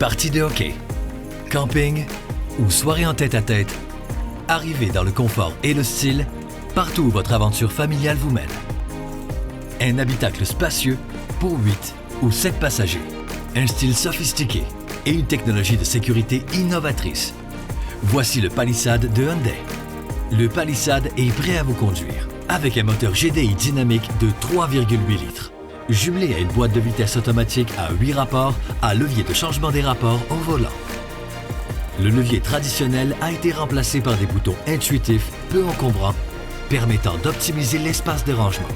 Partie de hockey, camping ou soirée en tête-à-tête, arrivez dans le confort et le style partout où votre aventure familiale vous mène. Un habitacle spacieux pour 8 ou 7 passagers, un style sophistiqué et une technologie de sécurité innovatrice. Voici le Palisade de Hyundai. Le Palisade est prêt à vous conduire avec un moteur GDI dynamique de 3,8 litres, jumelé à une boîte de vitesse automatique à 8 rapports à levier de changement des rapports au volant. Le levier traditionnel a été remplacé par des boutons intuitifs peu encombrants, permettant d'optimiser l'espace de rangement.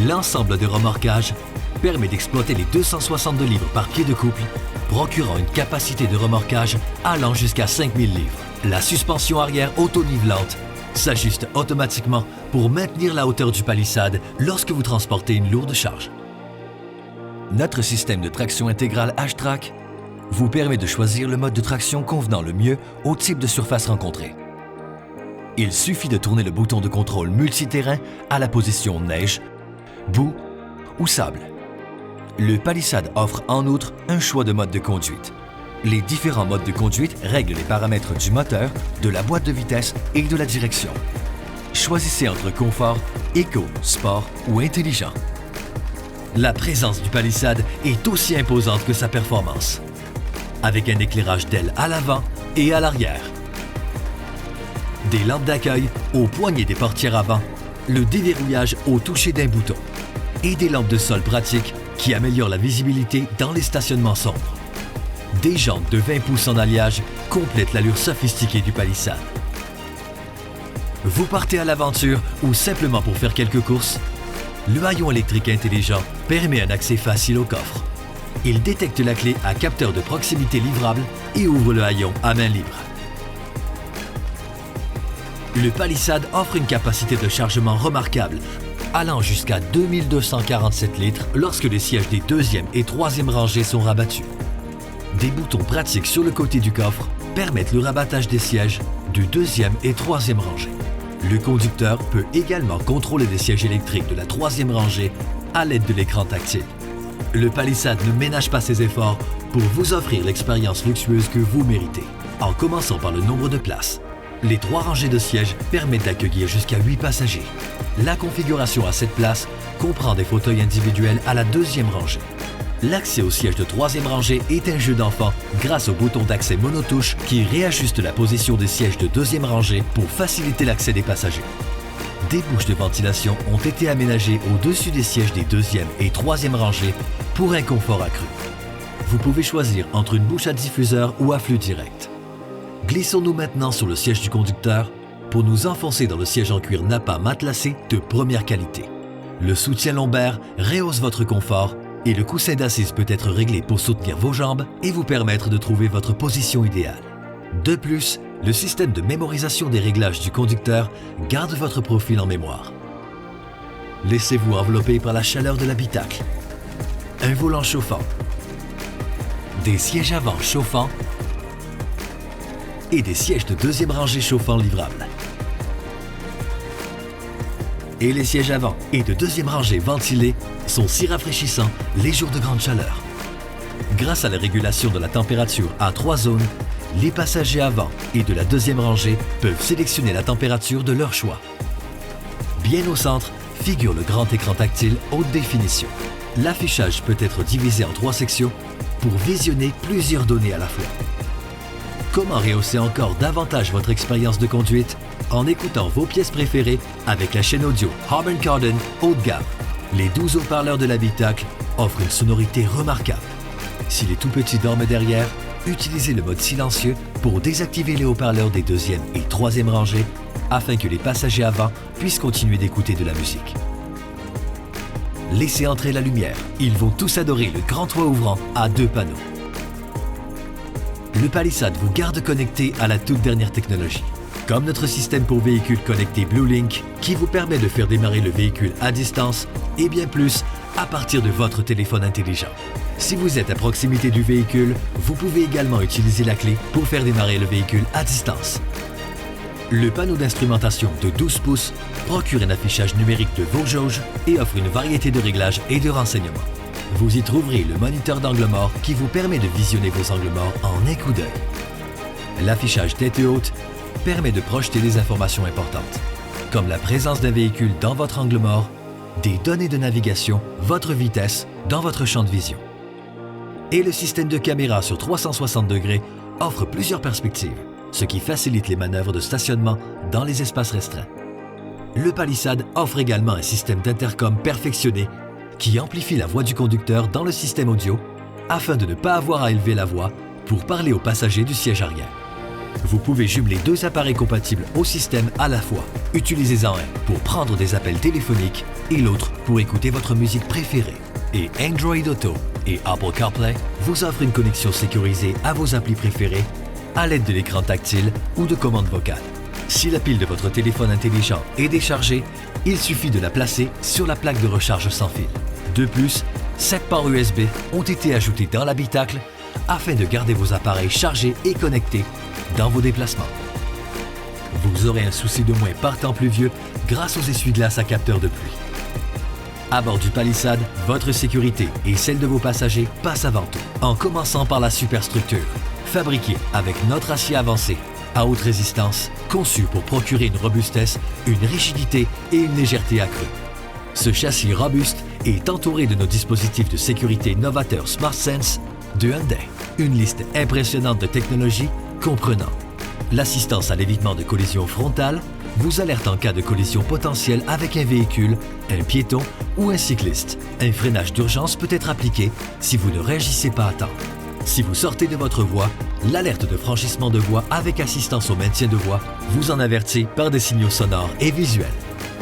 L'ensemble de remorquage permet d'exploiter les 262 livres par pied de couple, procurant une capacité de remorquage allant jusqu'à 5000 livres. La suspension arrière auto-nivelante s'ajuste automatiquement pour maintenir la hauteur du palissade lorsque vous transportez une lourde charge. Notre système de traction intégrale H-Track vous permet de choisir le mode de traction convenant le mieux au type de surface rencontrée. Il suffit de tourner le bouton de contrôle multiterrain à la position neige, boue ou sable. Le Palisade offre en outre un choix de mode de conduite. Les différents modes de conduite règlent les paramètres du moteur, de la boîte de vitesse et de la direction. Choisissez entre confort, éco, sport ou intelligent. La présence du Palisade est aussi imposante que sa performance, avec un éclairage d'aile à l'avant et à l'arrière. Des lampes d'accueil aux poignées des portières avant, le déverrouillage au toucher d'un bouton et des lampes de sol pratiques qui améliorent la visibilité dans les stationnements sombres. Des jantes de 20 pouces en alliage complètent l'allure sophistiquée du Palisade. Vous partez à l'aventure ou simplement pour faire quelques courses? Le haillon électrique intelligent permet un accès facile au coffre. Il détecte la clé à capteur de proximité livrable et ouvre le haillon à main libre. Le Palisade offre une capacité de chargement remarquable, allant jusqu'à 2247 litres lorsque les sièges des deuxième et troisième rangées sont rabattus. Des boutons pratiques sur le côté du coffre permettent le rabattage des sièges de deuxième et troisième rangée. Le conducteur peut également contrôler les sièges électriques de la troisième rangée à l'aide de l'écran tactile. Le Palisade ne ménage pas ses efforts pour vous offrir l'expérience luxueuse que vous méritez, en commençant par le nombre de places. Les 3 rangées de sièges permettent d'accueillir jusqu'à 8 passagers. La configuration à 7 places comprend des fauteuils individuels à la deuxième rangée. L'accès au siège de troisième rangée est un jeu d'enfant grâce au bouton d'accès monotouche qui réajuste la position des sièges de deuxième rangée pour faciliter l'accès des passagers. Des bouches de ventilation ont été aménagées au-dessus des sièges des deuxième et troisième rangées pour un confort accru. Vous pouvez choisir entre une bouche à diffuseur ou à flux direct. Glissons-nous maintenant sur le siège du conducteur pour nous enfoncer dans le siège en cuir Nappa matelassé de première qualité. Le soutien lombaire rehausse votre confort et le coussin d'assise peut être réglé pour soutenir vos jambes et vous permettre de trouver votre position idéale. De plus, le système de mémorisation des réglages du conducteur garde votre profil en mémoire. Laissez-vous envelopper par la chaleur de l'habitacle. Un volant chauffant, des sièges avant chauffants et des sièges de deuxième rangée chauffants livrables. Et les sièges avant et de deuxième rangée ventilés sont si rafraîchissants les jours de grande chaleur. Grâce à la régulation de la température à 3 zones, les passagers avant et de la deuxième rangée peuvent sélectionner la température de leur choix. Bien au centre figure le grand écran tactile haute définition. L'affichage peut être divisé en 3 sections pour visionner plusieurs données à la fois. Comment rehausser encore davantage votre expérience de conduite? En écoutant vos pièces préférées avec la chaîne audio Harman Kardon haut de gamme. Les 12 haut-parleurs de l'habitacle offrent une sonorité remarquable. Si les tout petits dorment derrière, utilisez le mode silencieux pour désactiver les haut-parleurs des deuxième et troisième rangées afin que les passagers avant puissent continuer d'écouter de la musique. Laissez entrer la lumière. Ils vont tous adorer le grand toit ouvrant à 2 panneaux. Le Palisade vous garde connecté à la toute dernière technologie, comme notre système pour véhicules connecté BlueLink qui vous permet de faire démarrer le véhicule à distance et bien plus à partir de votre téléphone intelligent. Si vous êtes à proximité du véhicule, vous pouvez également utiliser la clé pour faire démarrer le véhicule à distance. Le panneau d'instrumentation de 12 pouces procure un affichage numérique de vos jauges et offre une variété de réglages et de renseignements. Vous y trouverez le moniteur d'angle mort qui vous permet de visionner vos angles morts en un coup d'œil. L'affichage tête haute permet de projeter des informations importantes, comme la présence d'un véhicule dans votre angle mort, des données de navigation, votre vitesse dans votre champ de vision. Et le système de caméra sur 360 degrés offre plusieurs perspectives, ce qui facilite les manœuvres de stationnement dans les espaces restreints. Le Palisade offre également un système d'intercom perfectionné qui amplifie la voix du conducteur dans le système audio afin de ne pas avoir à élever la voix pour parler aux passagers du siège arrière. Vous pouvez jumeler deux appareils compatibles au système à la fois. Utilisez-en un pour prendre des appels téléphoniques et l'autre pour écouter votre musique préférée. Et Android Auto et Apple CarPlay vous offrent une connexion sécurisée à vos applis préférés à l'aide de l'écran tactile ou de commandes vocales. Si la pile de votre téléphone intelligent est déchargée, il suffit de la placer sur la plaque de recharge sans fil. De plus, 7 ports USB ont été ajoutés dans l'habitacle afin de garder vos appareils chargés et connectés dans vos déplacements. Vous aurez un souci de moins par temps pluvieux grâce aux essuie-glaces à capteur de pluie. À bord du Palisade, votre sécurité et celle de vos passagers passent avant tout, en commençant par la superstructure, fabriquée avec notre acier avancé, à haute résistance, conçu pour procurer une robustesse, une rigidité et une légèreté accrue. Ce châssis robuste est entouré de nos dispositifs de sécurité novateurs SmartSense de Hyundai. Une liste impressionnante de technologies comprenant l'assistance à l'évitement de collision frontale, vous alerte en cas de collision potentielle avec un véhicule, un piéton ou un cycliste. Un freinage d'urgence peut être appliqué si vous ne réagissez pas à temps. Si vous sortez de votre voie, l'alerte de franchissement de voie avec assistance au maintien de voie vous en avertit par des signaux sonores et visuels.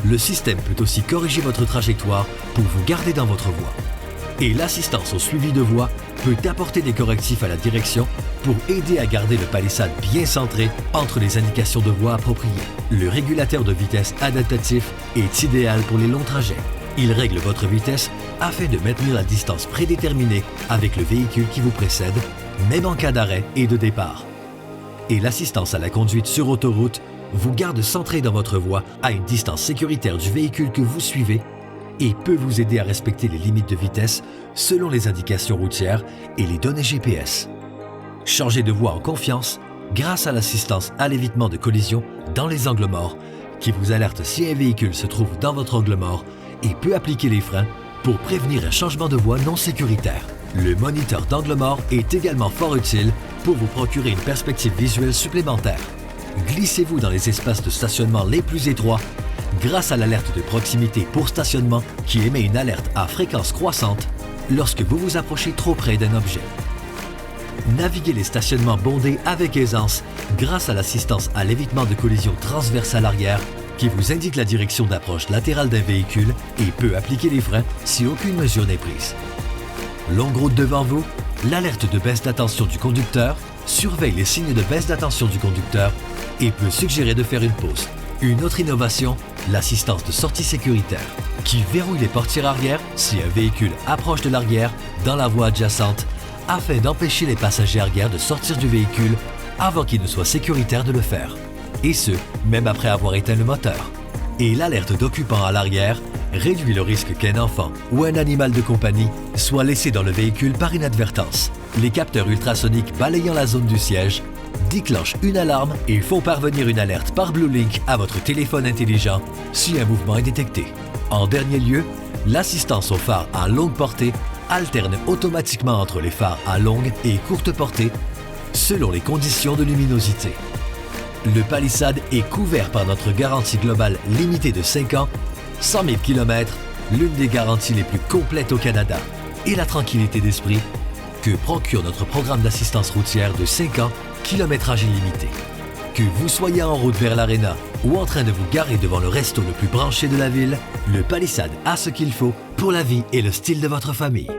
Le système peut aussi corriger votre trajectoire pour vous garder dans votre voie. Et l'assistance au suivi de voie peut apporter des correctifs à la direction pour aider à garder le Palisade bien centré entre les indications de voie appropriées. Le régulateur de vitesse adaptatif est idéal pour les longs trajets. Il règle votre vitesse afin de maintenir la distance prédéterminée avec le véhicule qui vous précède, même en cas d'arrêt et de départ. Et l'assistance à la conduite sur autoroute vous garde centré dans votre voie à une distance sécuritaire du véhicule que vous suivez et peut vous aider à respecter les limites de vitesse selon les indications routières et les données GPS. Changez de voie en confiance grâce à l'assistance à l'évitement de collision dans les angles morts qui vous alerte si un véhicule se trouve dans votre angle mort et peut appliquer les freins pour prévenir un changement de voie non sécuritaire. Le moniteur d'angle mort est également fort utile pour vous procurer une perspective visuelle supplémentaire. Glissez-vous dans les espaces de stationnement les plus étroits grâce à l'alerte de proximité pour stationnement qui émet une alerte à fréquence croissante lorsque vous vous approchez trop près d'un objet. Naviguez les stationnements bondés avec aisance grâce à l'assistance à l'évitement de collision transverse à l'arrière qui vous indique la direction d'approche latérale d'un véhicule et peut appliquer les freins si aucune mesure n'est prise. Longue route devant vous, l'alerte de baisse d'attention du conducteur surveille les signes de baisse d'attention du conducteur et peut suggérer de faire une pause. Une autre innovation, l'assistance de sortie sécuritaire, qui verrouille les portières arrière si un véhicule approche de l'arrière dans la voie adjacente afin d'empêcher les passagers arrière de sortir du véhicule avant qu'il ne soit sécuritaire de le faire. Et ce, même après avoir éteint le moteur. Et l'alerte d'occupant à l'arrière réduit le risque qu'un enfant ou un animal de compagnie soit laissé dans le véhicule par inadvertance. Les capteurs ultrasoniques balayant la zone du siège déclenchent une alarme et font parvenir une alerte par BlueLink à votre téléphone intelligent si un mouvement est détecté. En dernier lieu, l'assistance aux phares à longue portée alterne automatiquement entre les phares à longue et courte portée selon les conditions de luminosité. Le Palisade est couvert par notre garantie globale limitée de 5 ans, 100 000 km, l'une des garanties les plus complètes au Canada, et la tranquillité d'esprit que procure notre programme d'assistance routière de 5 ans, kilométrage illimité. Que vous soyez en route vers l'Arena ou en train de vous garer devant le resto le plus branché de la ville, le Palisade a ce qu'il faut pour la vie et le style de votre famille.